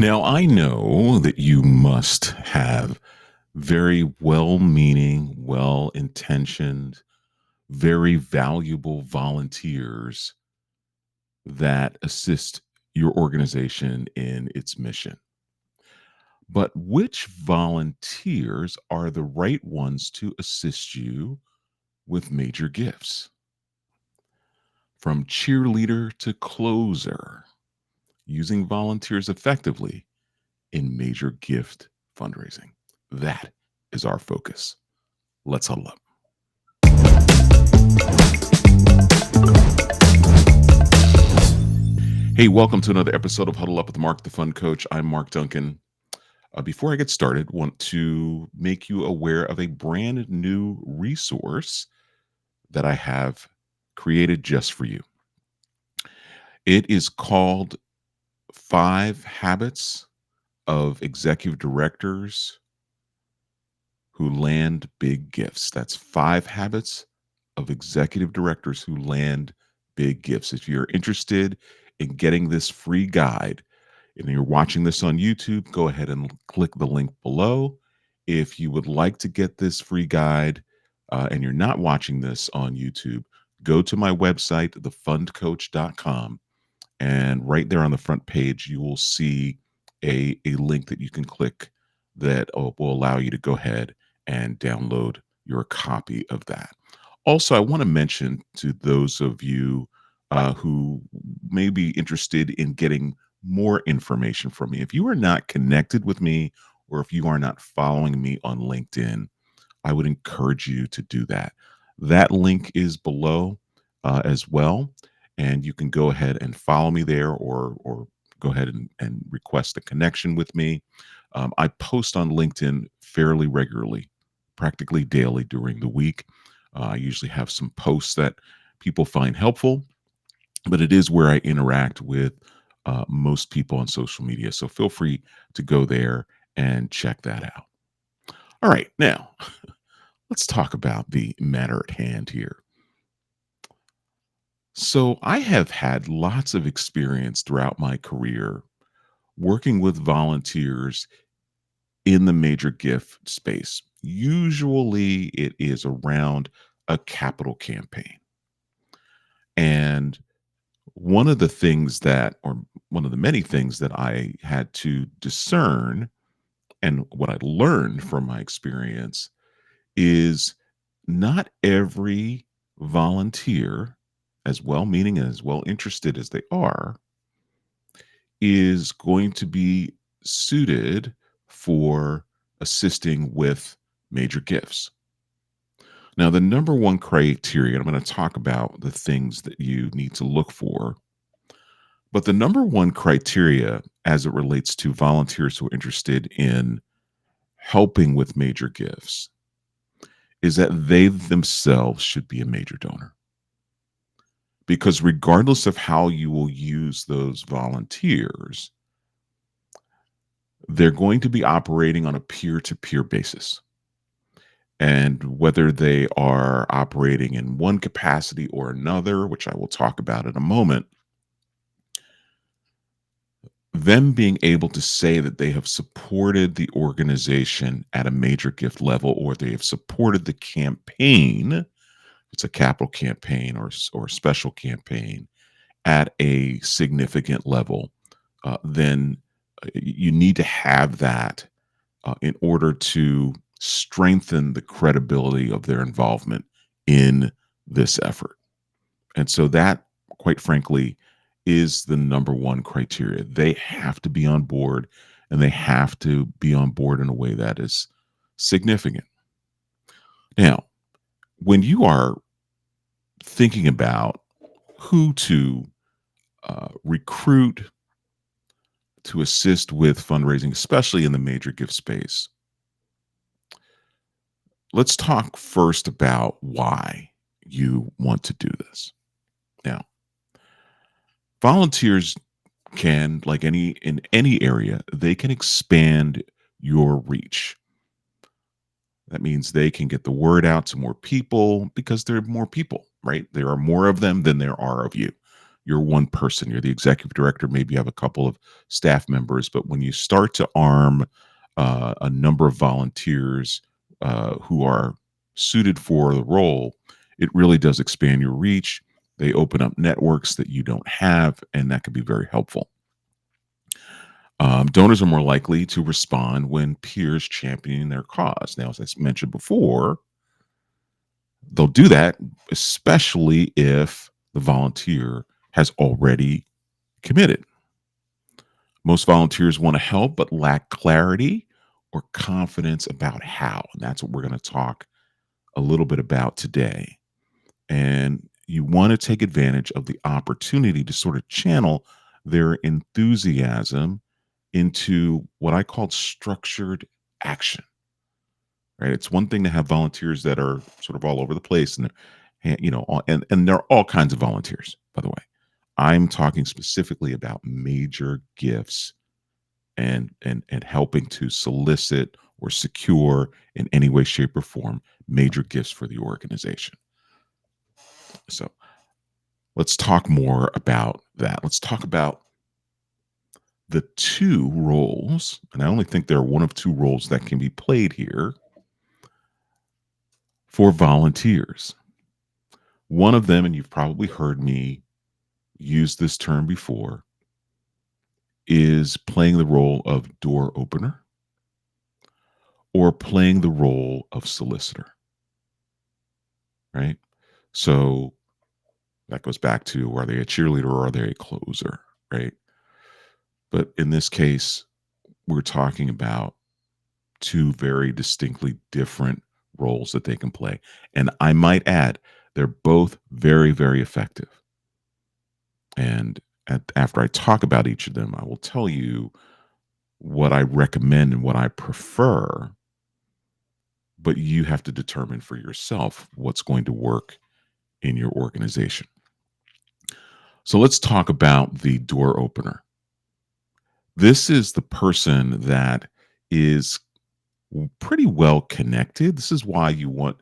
Now, I know that you must have very well meaning, well intentioned, very valuable volunteers that assist your organization in its mission. But which volunteers are the right ones to assist you with major gifts? From cheerleader to closer, using volunteers effectively in major gift fundraising. That is our focus. Let's huddle up. Hey, welcome to another episode of Huddle Up with Mark, the Fun Coach. I'm Mark Duncan. Before I get started, want to make you aware of a brand new resource that I have created just for you. It is called Five Habits of Executive Directors Who Land Big Gifts. That's Five Habits of Executive Directors Who Land Big Gifts. If you're interested in getting this free guide and you're watching this on YouTube, go ahead and click the link below. If you would like to get this free guide and you're not watching this on YouTube, go to my website, thefundcoach.com. And right there on the front page, you will see a link that you can click that will allow you to go ahead and download your copy of that. Also, I want to mention to those of you who may be interested in getting more information from me, if you are not connected with me or if you are not following me on LinkedIn, I would encourage you to do that. That link is below as well, and you can go ahead and follow me there, or go ahead and request a connection with me. I post on LinkedIn fairly regularly, practically daily during the week. I usually have some posts that people find helpful, but it is where I interact with most people on social media. So feel free to go there and check that out. All right, now let's talk about the matter at hand here. So, I have had lots of experience throughout my career working with volunteers in the major gift space. Usually, it is around a capital campaign. And one of the things that, or one of the many things that I had to discern and what I learned from my experience is not every volunteer, as well meaning and as well interested as they are, is going to be suited for assisting with major gifts. Now, the number one criteria, I'm going to talk about the things that you need to look for, but the number one criteria as it relates to volunteers who are interested in helping with major gifts is that they themselves should be a major donor. Because regardless of how you will use those volunteers, they're going to be operating on a peer to peer basis. And whether they are operating in one capacity or another, which I will talk about in a moment, them being able to say that they have supported the organization at a major gift level, or they have supported the campaign, it's a capital campaign or special campaign, at a significant level, then you need to have that in order to strengthen the credibility of their involvement in this effort. And so that, quite frankly, is the number one criteria. They have to be on board, and they have to be on board in a way that is significant. Now, when you are thinking about who to recruit to assist with fundraising, especially in the major gift space, let's talk first about why you want to do this. Now, volunteers can, like in any area, they can expand your reach. That means they can get the word out to more people because there are more people, right? There are more of them than there are of you. you're one person, you're the executive director, maybe you have a couple of staff members, but when you start to arm a number of volunteers who are suited for the role, it really does expand your reach. They open up networks that you don't have, and that can be very helpful. Donors are more likely to respond when peers championing their cause. Now, as I mentioned before, they'll do that, especially if the volunteer has already committed. Most volunteers want to help but lack clarity or confidence about how. And that's what we're going to talk a little bit about today. And you want to take advantage of the opportunity to sort of channel their enthusiasm into what I call structured action. Right? It's one thing to have volunteers that are sort of all over the place, and and there are all kinds of volunteers. By the way, I'm talking specifically about major gifts and helping to solicit or secure in any way, shape, or form major gifts for the organization. So let's talk more about that. Let's talk about the two roles, and I only think there are one of two roles that can be played here for volunteers. One of them, and you've probably heard me use this term before, is playing the role of door opener or playing the role of solicitor, right? So that goes back to, are they a cheerleader or are they a closer, right? But in this case, we're talking about two very distinctly different roles that they can play. And I might add, they're both very, very effective. And after I talk about each of them, I will tell you what I recommend and what I prefer. But you have to determine for yourself what's going to work in your organization. So let's talk about the door opener. This is the person that is pretty well connected. This is why you want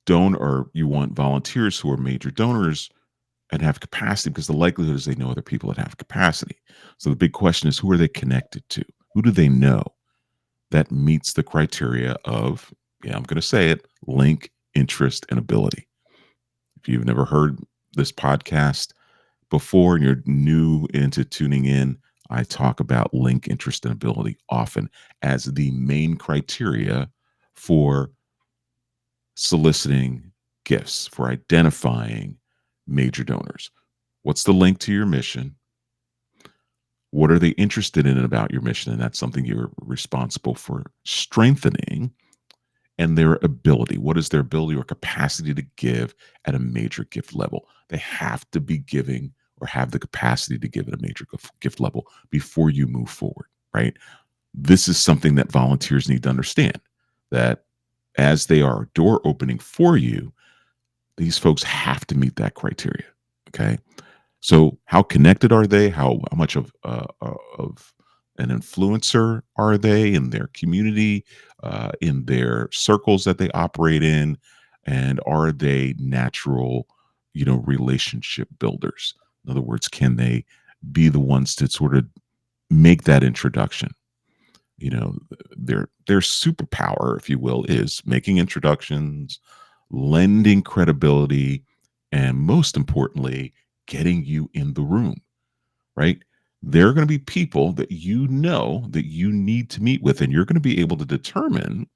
volunteers who are major donors and have capacity, because the likelihood is they know other people that have capacity. So the big question is, who are they connected to? Who do they know that meets the criteria of, yeah, I'm going to say it, link, interest, and ability? If you've never heard this podcast before and you're new into tuning in, I talk about link, interest, and ability often as the main criteria for soliciting gifts, for identifying major donors. What's the link to your mission? What are they interested in about your mission? And that's something you're responsible for strengthening. And their ability. What is their ability or capacity to give at a major gift level? They have to be giving or have the capacity to give at a major gift level before you move forward, right? This is something that volunteers need to understand, that as they are door opening for you, these folks have to meet that criteria. Okay. So how connected are they? How much of an influencer are they in their community, in their circles that they operate in, and are they natural, relationship builders? In other words, can they be the ones to sort of make that introduction? You know, their superpower, if you will, is making introductions, lending credibility, and most importantly, getting you in the room, right? There are going to be people that you know that you need to meet with, and you're going to be able to determine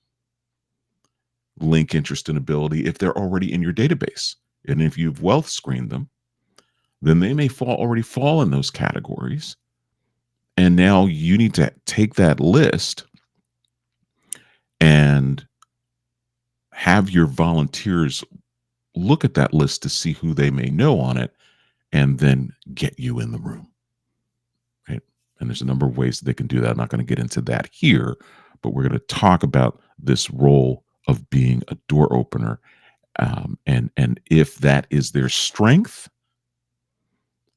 link, interest, and ability if they're already in your database. And if you've wealth screened them, then they may already fall in those categories. And now you need to take that list and have your volunteers look at that list to see who they may know on it and then get you in the room. Right. And there's a number of ways that they can do that. I'm not going to get into that here, but we're going to talk about this role of being a door opener. And if that is their strength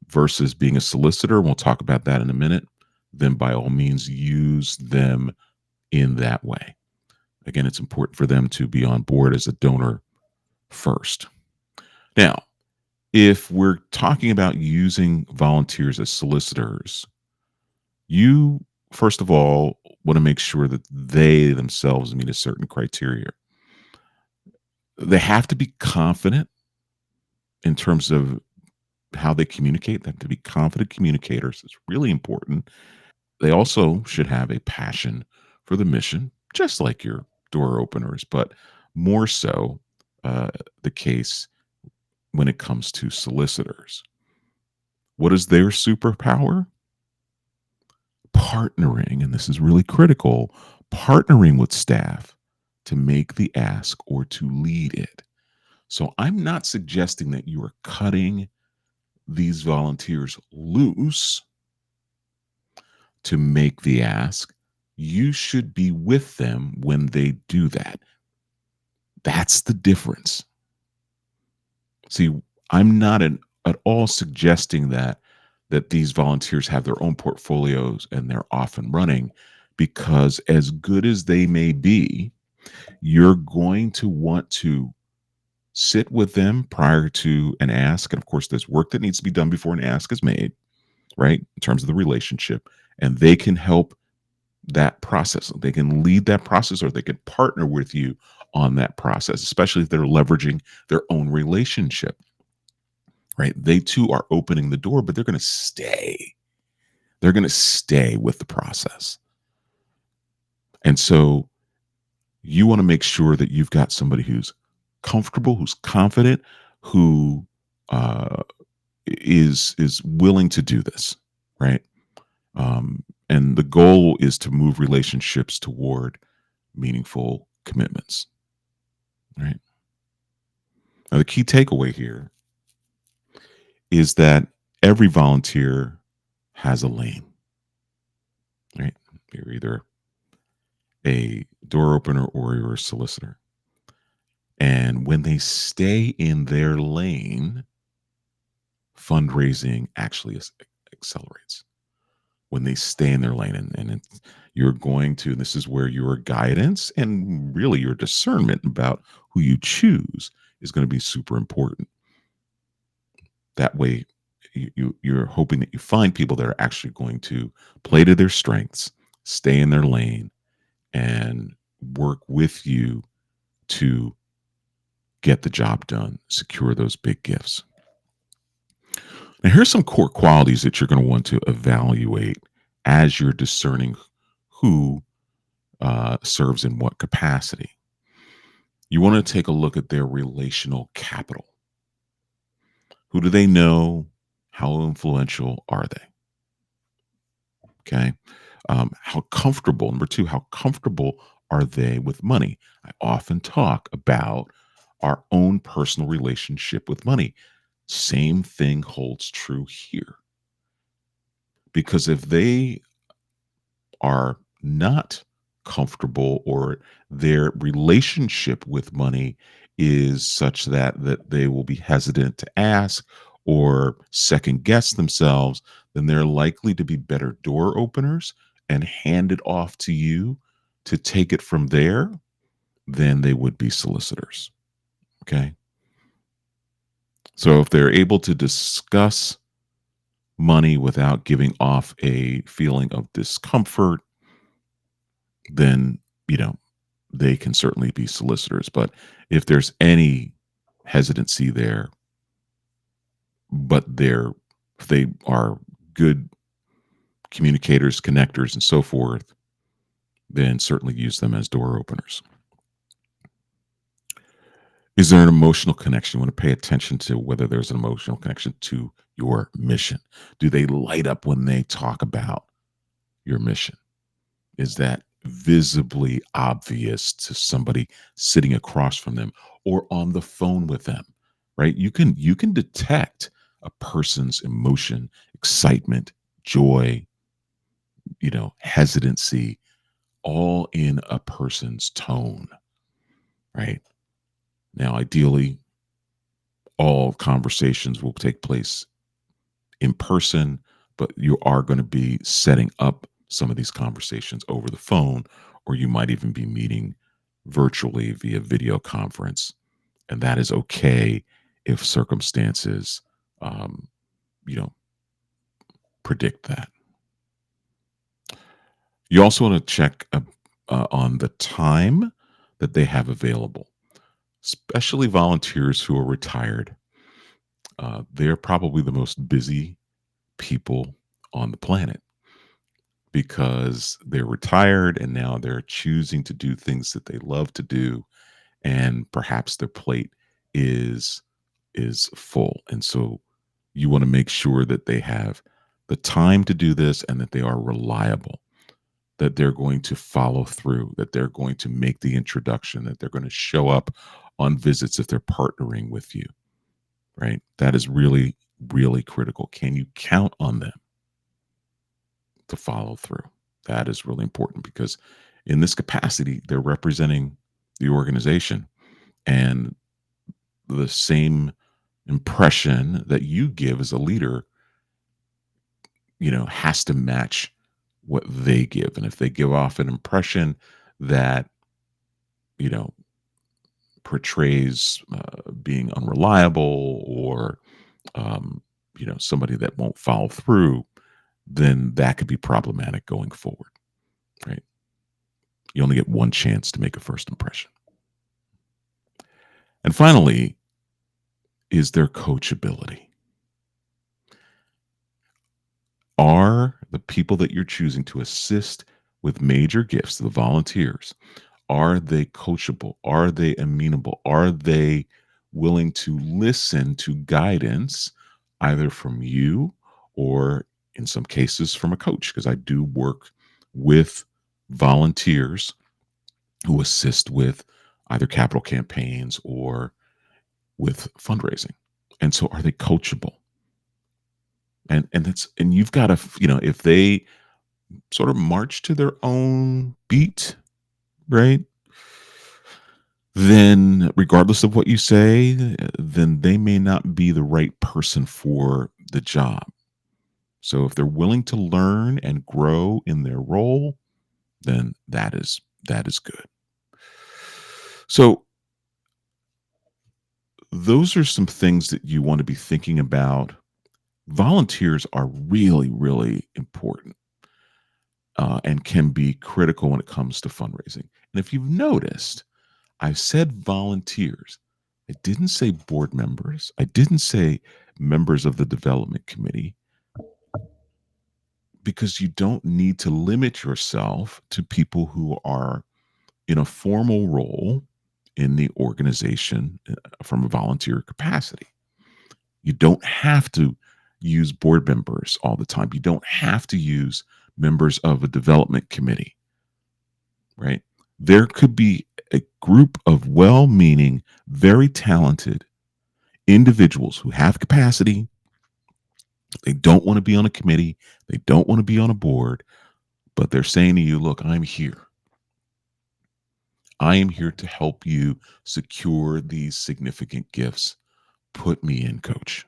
versus being a solicitor, we'll talk about that in a minute, then by all means use them in that way. Again, it's important for them to be on board as a donor first. Now, If we're talking about using volunteers as solicitors, you first of all want to make sure that they themselves meet a certain criteria. They have to be confident in terms of how they communicate. They have to be confident communicators. It's really important. They also should have a passion for the mission, just like your door openers, but more so uh, the case when it comes to solicitors. What is their superpower? Partnering, and this is really critical, partnering with staff to make the ask or to lead it. So I'm not suggesting that you are cutting these volunteers loose to make the ask. You should be with them when they do that. That's the difference. See, I'm not at all suggesting that these volunteers have their own portfolios and they're off and running, because as good as they may be, you're going to want to sit with them prior to an ask. And of course, there's work that needs to be done before an ask is made, right? In terms of the relationship. And they can help that process. They can lead that process or they can partner with you on that process, especially if they're leveraging their own relationship, right? They too are opening the door, but they're going to stay. They're going to stay with the process. And so you want to make sure that you've got somebody who's comfortable, who's confident, who uh, is willing to do this, right? And the goal is to move relationships toward meaningful commitments, right? Now, the key takeaway here is that every volunteer has a lane, right? You're either a door opener or you're a solicitor. And when they stay in their lane, fundraising actually accelerates. When they stay in their lane, and you're going to, and this is where your guidance and really your discernment about who you choose is going to be super important. That way, you're hoping that you find people that are actually going to play to their strengths, stay in their lane, and work with you to get the job done, secure those big gifts. Now, here's some core qualities that you're going to want to evaluate as you're discerning who serves in what capacity. You want to take a look at their relational capital. Who do they know? How influential are they? Okay. How comfortable, number two, how comfortable are they with money? I often talk about our own personal relationship with money. Same thing holds true here. Because if they are not comfortable or their relationship with money is such that they will be hesitant to ask or second guess themselves, then they're likely to be better door openers and hand it off to you to take it from there than they would be solicitors. Okay. So if they're able to discuss money without giving off a feeling of discomfort, then, you know, they can certainly be solicitors. But if there's any hesitancy there, but if they are good communicators, connectors, and so forth, then certainly use them as door openers. Is there an emotional connection? You want to pay attention to whether there's an emotional connection to your mission. Do they light up when they talk about your mission? Is that visibly obvious to somebody sitting across from them or on the phone with them? Right? You can detect a person's emotion, excitement, joy, hesitancy, all in a person's tone, right? Now, ideally, all conversations will take place in person, but you are going to be setting up some of these conversations over the phone, or you might even be meeting virtually via video conference. And that is okay if circumstances, um, you know, predict that. You also want to check on the time that they have available, especially volunteers who are retired. They're probably the most busy people on the planet because they're retired and now they're choosing to do things that they love to do, and perhaps their plate is full. And so you want to make sure that they have the time to do this and that they are reliable, that they're going to follow through, that they're going to make the introduction, that they're going to show up on visits if they're partnering with you, right? That is really, really critical. Can you count on them to follow through? That is really important because in this capacity, they're representing the organization, and the same impression that you give as a leader, has to match what they give. And if they give off an impression that, you know, portrays being unreliable or, um, somebody that won't follow through, then that could be problematic going forward, right? You only get one chance to make a first impression. And finally, is their coachability. Are the people that you're choosing to assist with major gifts, the volunteers, are they coachable? Are they amenable? Are they willing to listen to guidance either from you or in some cases from a coach? Because I do work with volunteers who assist with either capital campaigns or with fundraising. And so are they coachable? And you've got to, if they sort of march to their own beat, right? Then regardless of what you say, then they may not be the right person for the job. So if they're willing to learn and grow in their role, then that is good. So those are some things that you want to be thinking about. Volunteers are really, really important, and can be critical when it comes to fundraising. And if you've noticed, I said volunteers. I didn't say board members. I didn't say members of the development committee, because you don't need to limit yourself to people who are in a formal role in the organization, from a volunteer capacity. You don't have to use board members all the time. You don't have to use members of a development committee, right? There could be a group of well meaning, very talented individuals who have capacity. They don't want to be on a committee, they don't want to be on a board, but they're saying to you, look, I'm here. I am here to help you secure these significant gifts. Put me in, coach.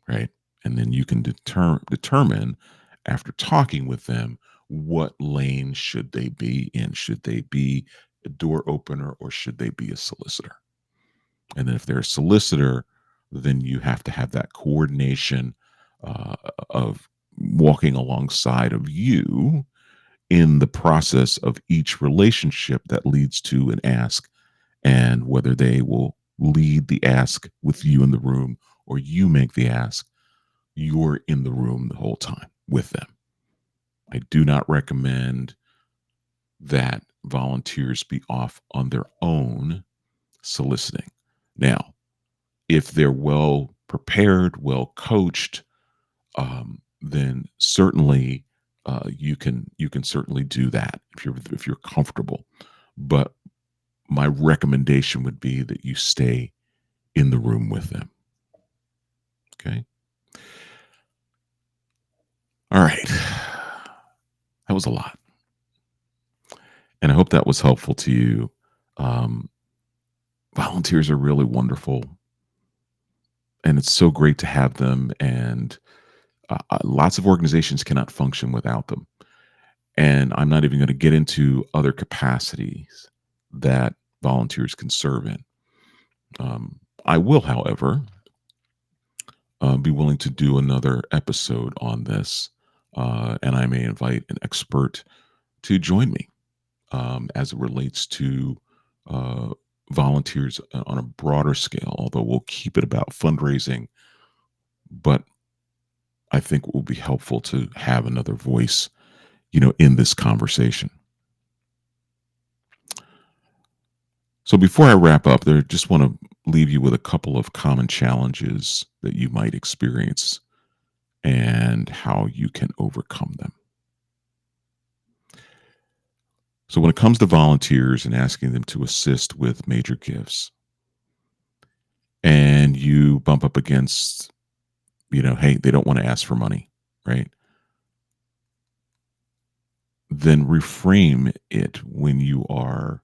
Right. And then you can determine after talking with them what lane should they be in. Should they be a door opener or should they be a solicitor? And then if they're a solicitor, then you have to have that coordination, of walking alongside of you in the process of each relationship that leads to an ask, and whether they will lead the ask with you in the room or you make the ask, you're in the room the whole time with them. I do not recommend that volunteers be off on their own soliciting. Now, if they're well prepared, well coached, then certainly, you can certainly do that if you're comfortable. But my recommendation would be that you stay in the room with them. Okay. All right. That was a lot, and I hope that was helpful to you. Um, Volunteers are really wonderful, and it's so great to have them. And lots of organizations cannot function without them. And I'm not even going to get into other capacities that volunteers can serve in. I will, however, be willing to do another episode on this, and I may invite an expert to join me as it relates to uh, volunteers on a broader scale. Although we'll keep it about fundraising, but I think it will be helpful to have another voice, in this conversation. So before I wrap up, there just want to leave you with a couple of common challenges that you might experience and how you can overcome them. So when it comes to volunteers and asking them to assist with major gifts, and you bump up against, hey, they don't want to ask for money, right? Then reframe it when you are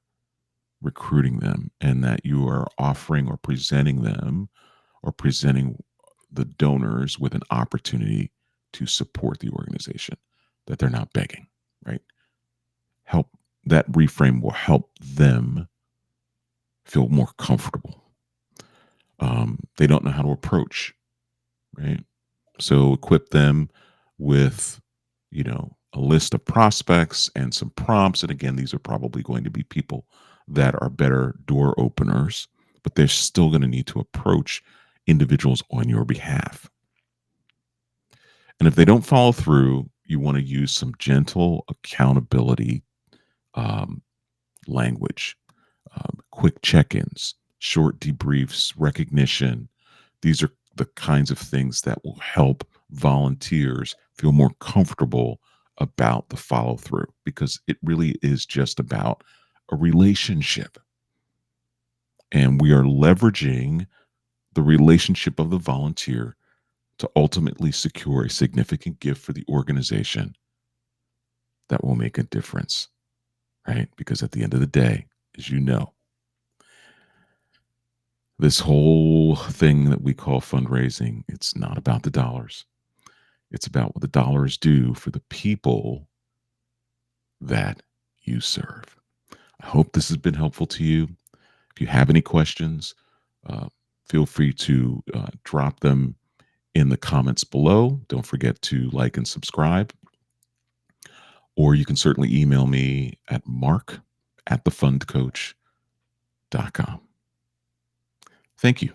recruiting them, and that you are offering or presenting them or presenting the donors with an opportunity to support the organization, that they're not begging, right? Help That reframe will help them feel more comfortable. They don't know how to approach, right? So equip them with, a list of prospects and some prompts. And again, these are probably going to be people that are better door openers, but they're still going to need to approach individuals on your behalf. And if they don't follow through, you want to use some gentle accountability um, language, quick check ins, short debriefs, recognition. These are the kinds of things that will help volunteers feel more comfortable about the follow through, because it really is just about a relationship. And we are leveraging the relationship of the volunteer to ultimately secure a significant gift for the organization that will make a difference, right? Because at the end of the day, as you know, this whole thing that we call fundraising, it's not about the dollars. It's about what the dollars do for the people that you serve. I hope this has been helpful to you. If you have any questions, uh, feel free to drop them in the comments below. Don't forget to like and subscribe. Or you can certainly email me at mark@thefundcoach.com. Thank you,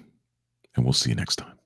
and we'll see you next time.